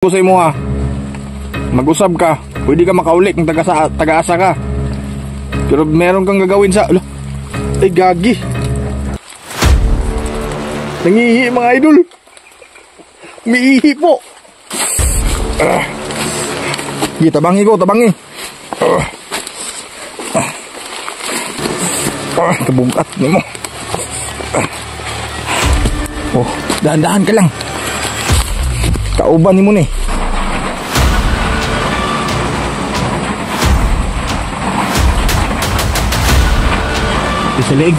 Kusay mo ha. Mag-usab ka. Pwede ka makaulik kung taga-asa ka. Pero meron kang gagawin sa... Ay gagi. Nangihi mga idol. Umiihi po. Tabangi ko, tabangi. Kabungkat ni mo. Oh, dahan-dahan ka lang. Kauban ni mo ni. Sa leeg.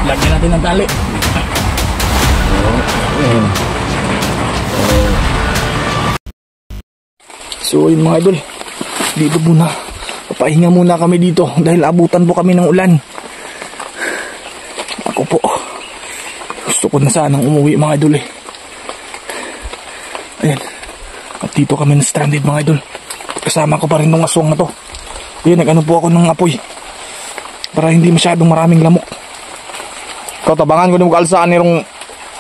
Lagyan natin ng tali. So yun mga idol, dito muna. Papahinga muna kami dito dahil abutan po kami ng ulan. Ako po, gusto ko na sanang umuwi mga idol eh. Ayan. At dito kami na-stranded mga idol. Kasama ko pa rin ng aswang na to. Ayan, nag-ano po ako ng apoy para hindi masyadong maraming lamok. Ikaw, tabangan ko na mo kaalsaan nirong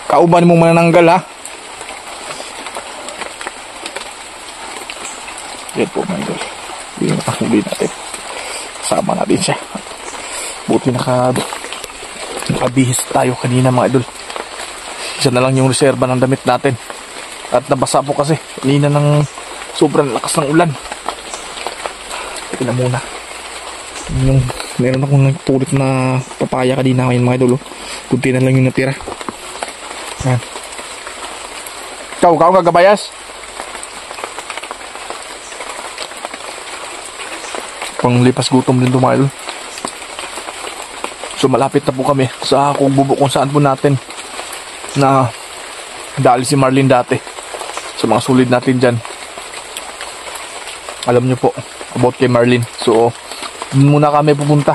kauban mong manananggal ha. Yan po mga idol. Yung nakahuli natin. Kasama natin siya. Buti nakabihis tayo kanina mga idol. Isa na lang yung reserva ng damit natin. At nabasa po kasi kanina ng sobrang lakas ng ulan. Ito na muna. Meron akong nagpulit na papaya kanina ngayon mga idol. Kunti na lang yung natira. Ayan. Ikaw kagabayas? Panglipas gutom din ito mga idol. So malapit na po kami sa kubo kung saan po natin na dali si Marlene dati. Sa mga sulid natin dyan, alam nyo po about kay Marlene. So dun muna kami pupunta.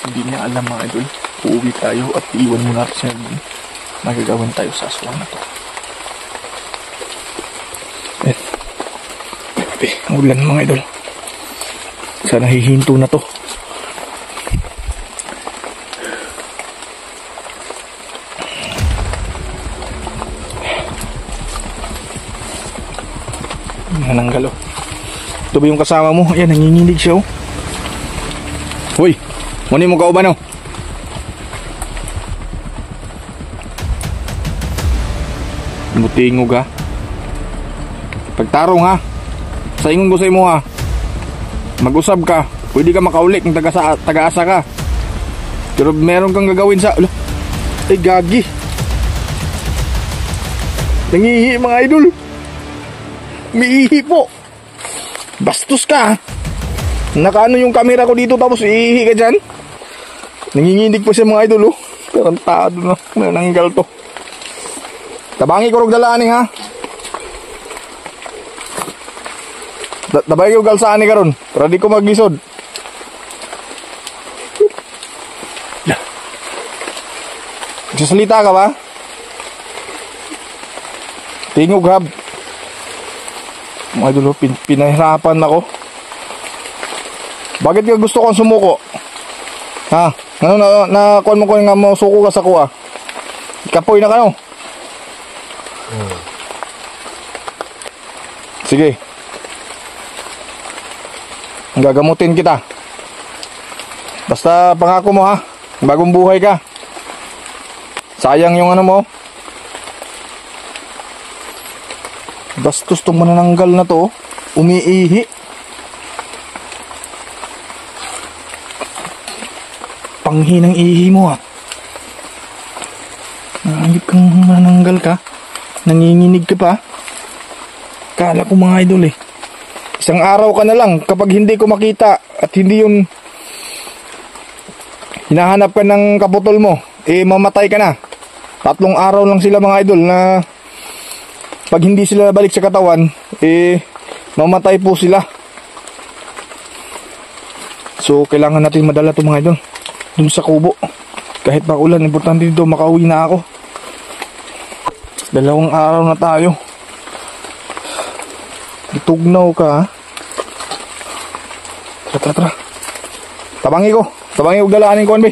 Hindi niya alam mga idol. Uuwi tayo at iiwan muna natin siya. Magagawin tayo sa aswang na to. Grabe, ulan mga idol. Sana hihinto na to. Nananggalo. Ito ba yung kasama mo? Ayan, nanginginig siya oh. Hoy, muna mo kauban oh. Mutingog ha. Pagtarong ha. Sa ingon ko sa imo ha. Mag-usab ka. Pwede ka makaulik kung taga-asa ka. Pero meron kang gagawin sa... Ay gagi. Nangihi mga idol. Umiihi po. Bastos ka. Nakaano yung camera ko dito tapos iihi ka dyan. Nanginginig po siya mga idol oh. Tarantado na. Nananggal to. Tabangi ko rog dalaan ha. Tabay ko galsaan ni karon para di ko maglisod. Nagsasalita ka ba? Tingog hab. Mga idol, pinahirapan ako. Bakit ka gusto kong sumuko? Ha? Ano na kuan mo ko nga mo suko ka sa kuha? Kapoy na kayo. Sige. Gagamutin kita. Basta pangako mo ha. Bagong buhay ka. Sayang yung ano mo. Bastos tong manananggal na to. Umiihi. Panghi ng ihi mo ha. Nangangit kang manananggal ka. Nanginginig ka pa. Kala ko mga idol eh. Isang araw ka na lang kapag hindi ko makita at hindi yung hinahanap ka ng kaputol mo, eh mamatay ka na. 3 araw lang sila mga idol na pag hindi sila balik sa katawan, eh mamatay po sila. So kailangan natin madala ito mga idol dun sa kubo. Kahit pa ulan, importante dito makauwi na ako. 2 araw na tayo. Itugnaw ka ha. Tara. Tabangi ko galaanin ko anbe.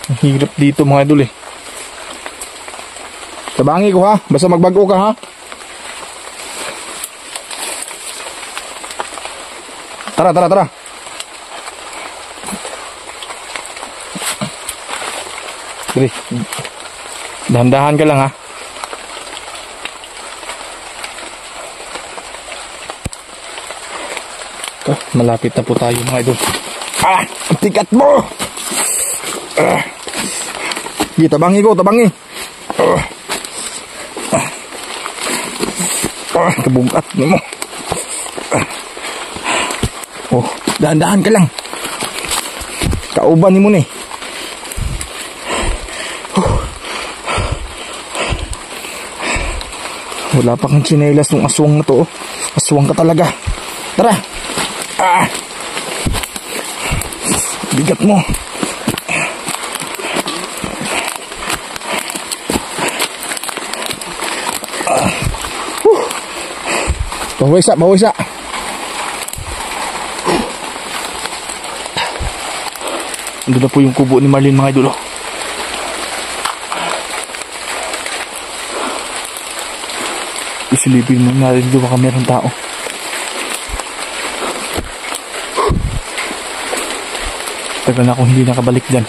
Ang hirap dito mga idol eh. Tabangi ko ha. Basta magbago ka ha. Tara, tara, tara. Dali. Dahan-dahan ka lang ha. Malapit na po tayo mga idol. Ah! Ang tikat mo! Sige, tabangi ko, tabangi. Kabungkat mo. Oh, dahan-dahan ka lang. Kauban ni mo ni. Wala pa kang tsinelas ng aswang na to. Aswang ka talaga. Tara. Bigat mo. Bawisa, bawisa. Ando na po yung kubo ni Marlene mga idol. Isilipin mo natin dito baka meron tao. Tagal na akong hindi nakabalik dyan.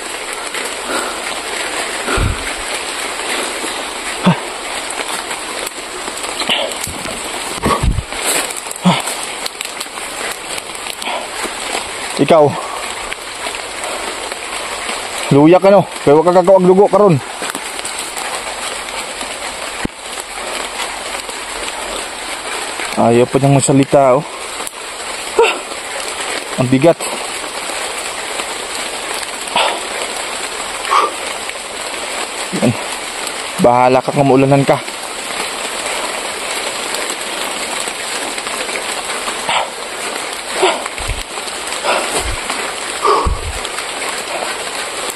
Ikaw luya ka no, kaya wag ka kakawag dugo karon. Ayaw pa niyang masalita oh. Ang bigat. Yan. Bahala ka kung maulanan ka.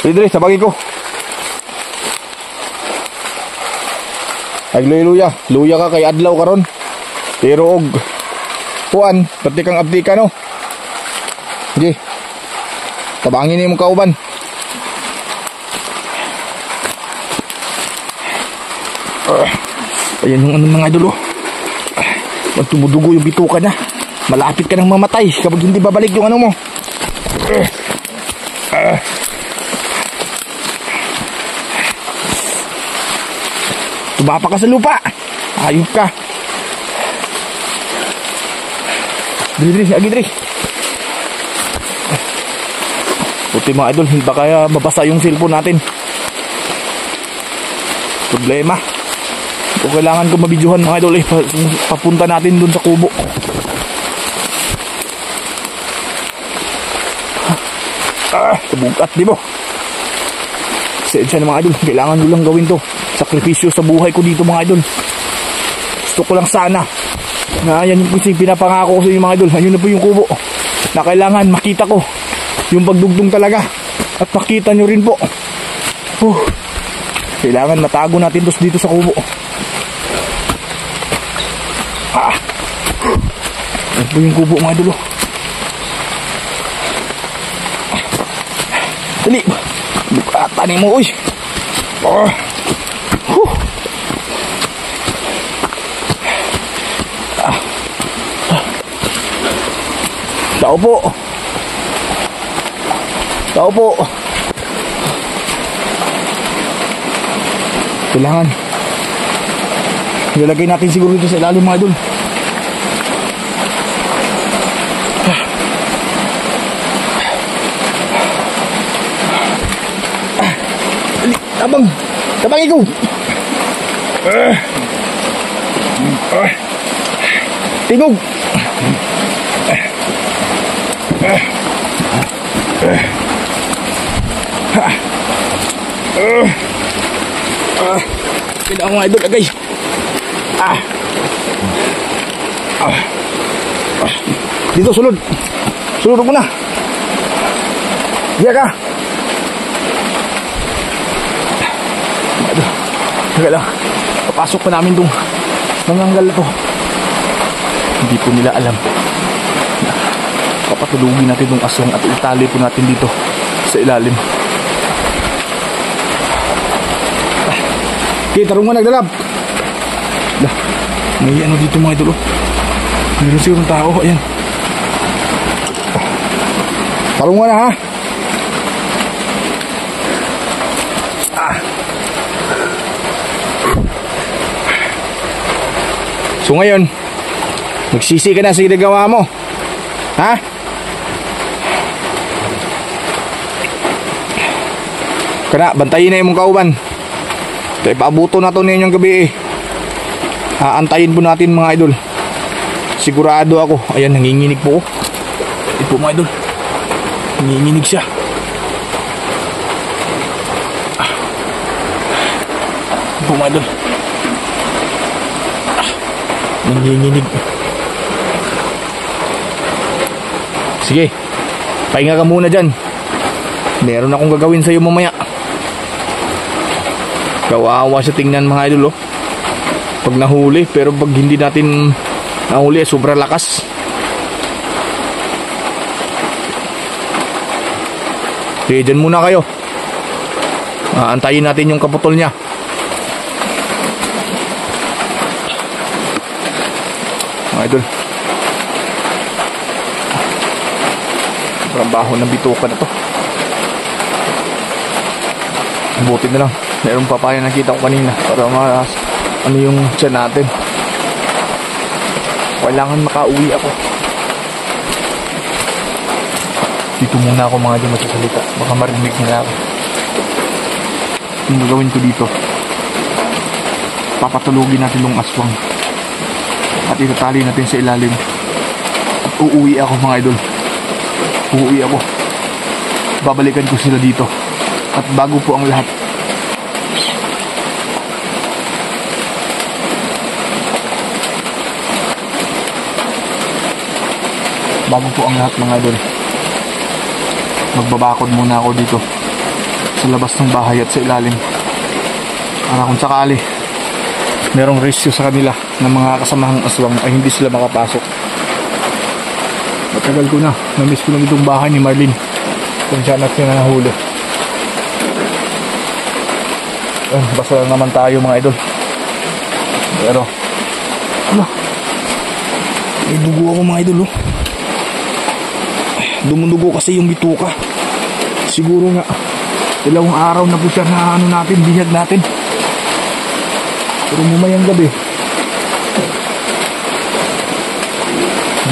Dre, sabagi ko. Ay luya, luya ka kay adlaw karon. Pero og kuan, pati kang abdi ka no. Sige. Tabangin ni mo kauban. Ayan yung ano mga idol oh. Pag tumudugo yung bituka na, malapit ka nang mamatay kapag hindi babalik yung ano mo. Tumapa ka sa lupa. Ayop ka. Dili, agi dili. Puti mga idol, hindi ba kaya mabasa yung cellphone natin? Problema. Kung kailangan ko mabidyohan mga idol eh, papunta natin dun sa kubo. Kabugat di mo. Sensya na mga idol, kailangan nyo lang gawin to. Sakripisyo sa buhay ko dito mga idol. Gusto ko lang sana na yan yung pinapangako ko sa inyo mga idol. Ayun na po yung kubo na kailangan makita ko yung pagdugtong talaga. At makita nyo rin po. Kailangan matago natin dito sa kubo. Ayun po yung kubo mga idol. Dali. Bukatan mo uy. Tao po. Tao po. Kailangan ilalagay natin siguro dito sa ilalim mga idol. Abang, tabang ikaw. Tingog. Kailangan ko nga idol agay. Dito sulod. Sulod mo na. Diya ka. Teka lang, papasok pa namin itong manganggal na to. Hindi po nila alam. Papatulugin natin itong aswang at itali po natin dito sa ilalim. Okay, tarungan nagdalab. Dah, may ano dito mga idol. Meron sigurong tao. Ayan. Tarungan na ha. So ngayon, magsisi ka na sa ginagawa mo. Ha? Kana, bantayin na yung mong kauban. Kaya paabuto na ito ninyong gabi eh. Aantayin po natin mga idol. Sigurado ako. Ayan, nanginginig po. Ito mga idol. Nanginginig siya. Ito mga idol. Nanginginig. Sige, pahinga ka muna dyan. Meron akong gagawin sa'yo mamaya. Kawawa siya tingnan mga idol oh. Pag nahuli, pero pag hindi natin nahuli, sobrang lakas. Sige, dyan muna kayo. Antayin natin yung kaputol niya. Mga idol, sobrang baho ng bituka na to. Buti na lang meron papaya nakita ko kanina para ano yung tiyan natin. Kailangan makauwi ako. Dito muna ako mga idol magsasalita, baka marinig nila ako. Yung gagawin ko dito, papatulugin natin yung aswang at itatali natin sa ilalim at uuwi ako mga idol. Uuwi ako, babalikan ko sila dito. At bago po ang lahat, mga idol, magbabakod muna ako dito sa labas ng bahay at sa ilalim para kung sakali merong rescue sa kanila ng mga kasamahang aswang ay hindi sila makapasok. Matagal ko na, namiss ko lang itong bahay ni Marlene kung saan at siya na nahuli. Basta lang naman tayo mga idol. Pero ano, may dugo ako mga idol oh. Dumudugo kasi yung bituka. Siguro nga dalawang araw na po siya na ano natin, bihag natin. Pero mamayang gabi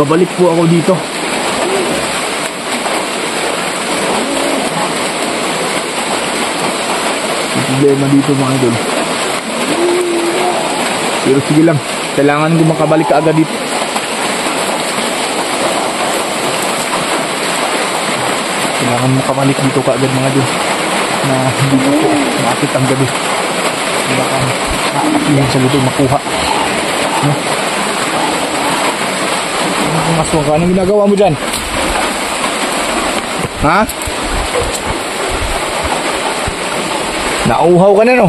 babalik po ako dito. Problema dito mga idol. Pero sige lang, kailangan ko makabalik ka agad dito. Kailangan makabalik dito ka agad mga idol, na hindi ko po maakit ang gabi. Baka nakakasihin sa luto makuha no? Anong aswang ka? Anong ginagawa mo dyan? Ha? Nauhaw ka na no?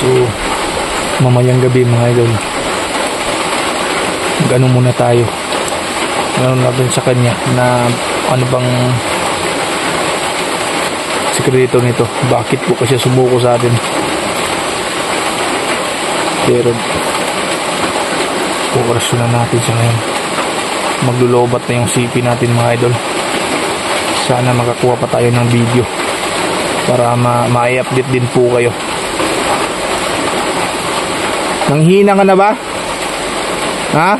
So mamayang gabi mga idol, gano'n muna tayo. Gano'n natin sa kanya na ano bang sikreto nito, bakit po kasi sumuko sa atin. Pero operasyonan natin siya ngayon. Maglulobat na yung CP natin mga idol. Sana makakuha pa tayo ng video para ma-update din po kayo. Nanghina ka na ba? Ha?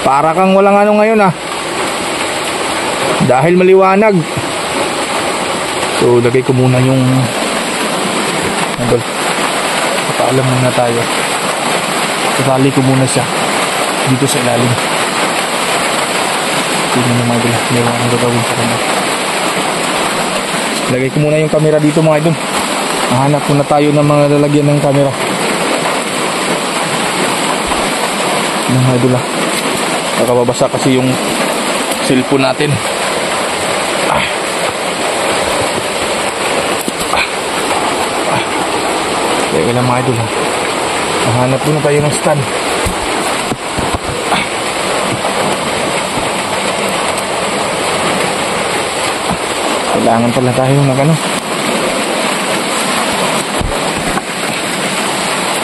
Para kang walang ano ngayon ah. Dahil maliwanag. So lagay ko muna yung idol. Paalam muna tayo. Tatali ko muna siya dito sa ilalim. Tingnan mo mga idol, meron akong gagawin sa kanya. Lagay ko muna yung camera dito mga idol. Nahanap muna tayo ng mga lalagyan ng camera. Yung mga idol ah, nakababasa kasi yung cellphone natin. Teka lang mga idol ha, nahanap muna tayo ng stand. Kailangan pala tayo ng ano,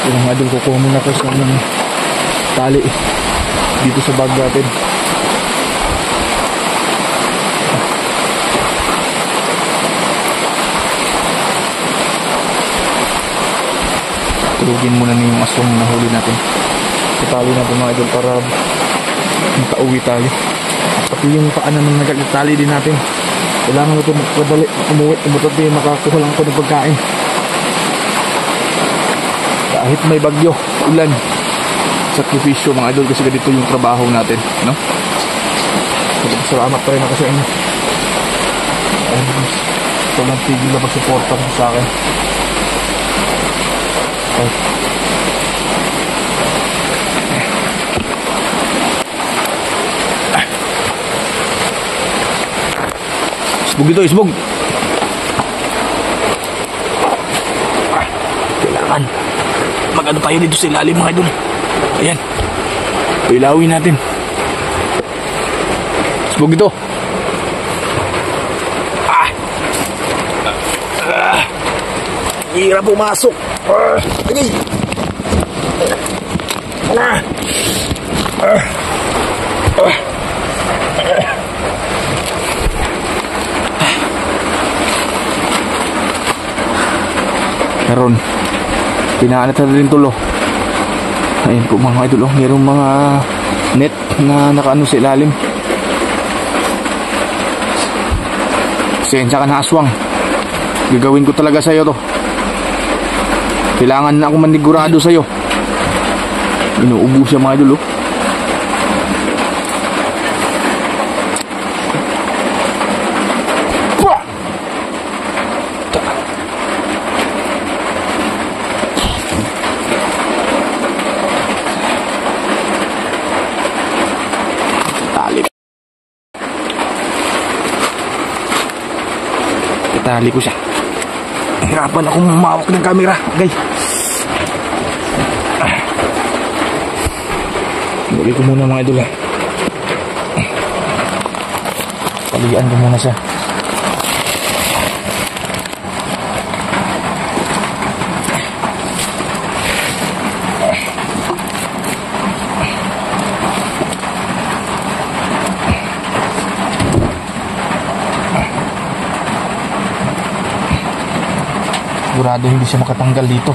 Yung mga idol, kukuha muna ko sa ng tali dito sa bag natin. Tulugin muna na yung aswang na huli natin. Itali natin mga idol para makauwi tayo. Pati yung paanan ng nagkakitali din natin. Kailangan ito magpadali, umuwi, umutot din, makakuha lang ito ng pagkain. Kahit may bagyo, ulan, sakripisyo mga idol, kasi ganito yung trabaho natin, no? Salamat pa rin ako sa inyo. Ito lang tigil na pagsuporta sa akin. Isbog ito, isbog. Kailangan mag-ano tayo dito sa ilalim mga idol. Ayan, ilawin natin. Isbog ito. Hirap pumasok. Lagi. Meron pinaanat na rin tulo. Ayun po mga idol, mayroong mga net na nakaano sa ilalim. Sensya ka na aswang, gagawin ko talaga sa'yo to. Kailangan na ako manigurado sa'yo. Inuubo siya mga idol. Tali ko siya. Hirapan akong mawak ng camera, gay. Buli ko muna mga idol. Paligaan ko muna siya. Sigurado hindi siya makatanggal dito.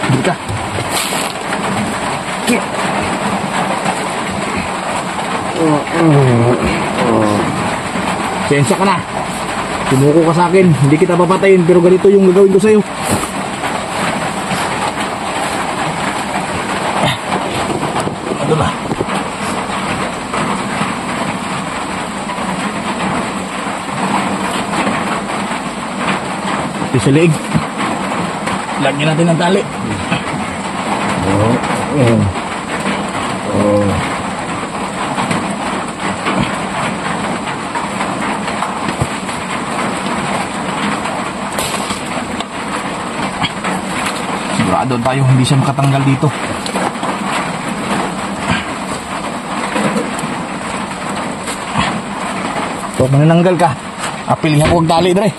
Dito ka. Sensya ka na. Tumuko ka sa akin. Hindi kita papatayin, pero ganito yung gagawin ko sa'yo. Ano na? Ito sa leeg. Lagyan natin ng tali. Sigurado tayo hindi siya makatanggal dito. Pag manananggal ka, apilihan ko ang tali dre.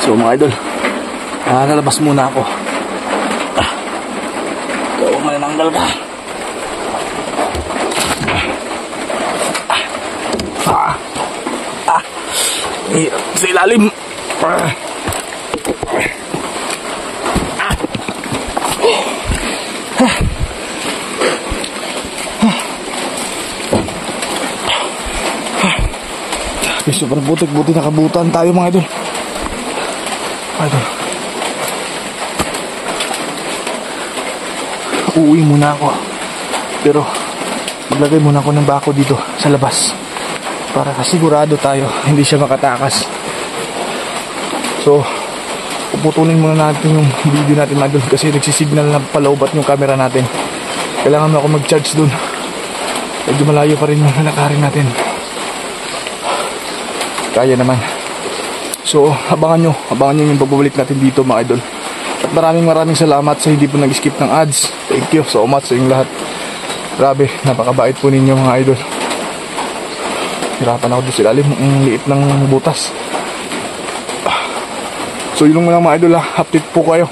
So mga idol, nalabas muna ako. Ikaw manananggal ka. Sa ilalim. Sobrang butik-butik, nakabutan tayo mga idol. Uuwi muna ako, pero maglagay muna ako ng bako dito sa labas para kasigurado tayo hindi siya makatakas. So puputulin muna natin yung video natin mga idol kasi nagsisignal na palaubat yung camera natin. Kailangan mo ako mag-charge dun. Medyo malayo pa rin yung nalakarin natin. Kaya naman. So abangan nyo yung pagbabalik natin dito mga idol. At maraming salamat sa hindi po nag-skip ng ads. Thank you so much sa inyong lahat. Grabe, napakabait po ninyo mga idol. Hirapan ako doon sa ilalim, ang liit ng butas. So yun lang mga idol, update po kayo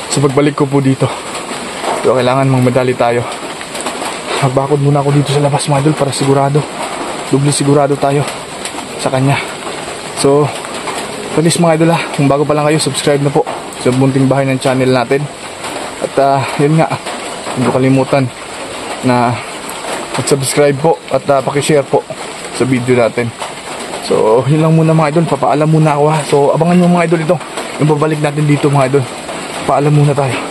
sa pagbalik ko po dito. So kailangan magmadali tayo. Magbakod muna ako dito sa labas mga idol para sigurado, doble sigurado tayo sa kanya. So please mga idol, kung bago pa lang kayo, subscribe na po sa bunting bahay ng channel natin. At yun nga, hindi kalimutan na mag-subscribe po at pakishare po sa video natin. So yun lang muna mga idol, papaalam muna ako ha. So abangan nyo mga idol ito, yung babalik natin dito mga idol. Paalam muna tayo.